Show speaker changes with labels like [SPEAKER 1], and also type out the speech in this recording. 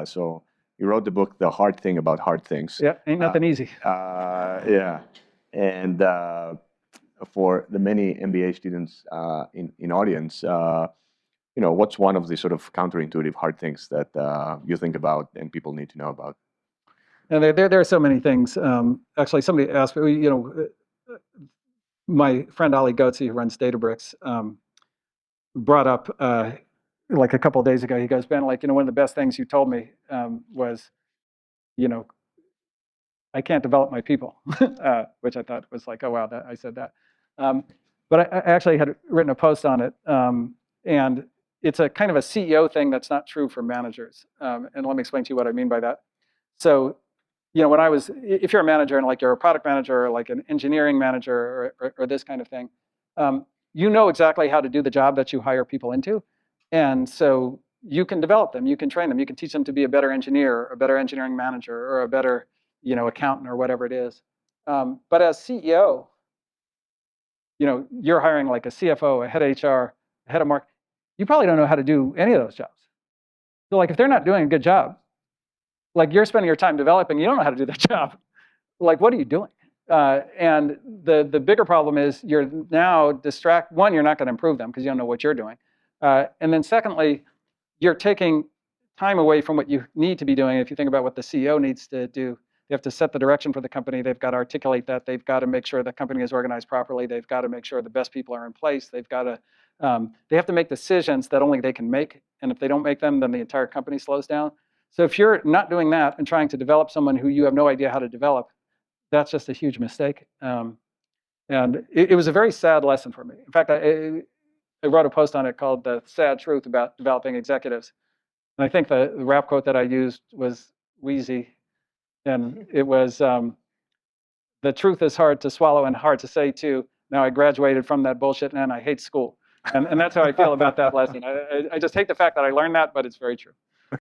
[SPEAKER 1] So you wrote the book, The Hard Thing About Hard Things.
[SPEAKER 2] Yeah, ain't nothing easy.
[SPEAKER 1] Yeah. And for the many MBA students in audience, what's one of the sort of counterintuitive hard things that you think about and people need to know about?
[SPEAKER 2] And there are so many things. Actually, somebody asked me, my friend Ali Goetze, who runs Databricks, brought up like a couple of days ago. He goes, Ben, one of the best things you told me was, I can't develop my people, which I thought was like, oh wow, I said that. But I actually had written a post on it, and it's a kind of a CEO thing that's not true for managers. And let me explain to you what I mean by that. So, if you're a manager and like you're a product manager or like an engineering manager or this kind of thing, you know exactly how to do the job that you hire people into. And so you can develop them, you can train them, you can teach them to be a better engineer, a better engineering manager, or a better accountant or whatever it is. But as CEO, you're hiring like a CFO, a head of HR, a head of marketing. You probably don't know how to do any of those jobs. So like if they're not doing a good job, like you're spending your time developing, you don't know how to do that job. Like, what are you doing? And the bigger problem is you're now one, you're not going to improve them because you don't know what you're doing. And then secondly, you're taking time away from what you need to be doing. If you think about what the CEO needs to do, they have to set the direction for the company. They've got to articulate that. They've got to make sure the company is organized properly. They've got to make sure the best people are in place. They've got to, they have to make decisions that only they can make. And if they don't make them, then the entire company slows down. So if you're not doing that and trying to develop someone who you have no idea how to develop, that's just a huge mistake. And it was a very sad lesson for me. In fact, I wrote a post on it called The Sad Truth About Developing Executives. And I think the rap quote that I used was Wheezy. And it was, the truth is hard to swallow and hard to say too. Now I graduated from that bullshit and I hate school. And that's how I feel about that lesson. I just hate the fact that I learned that, but it's very true.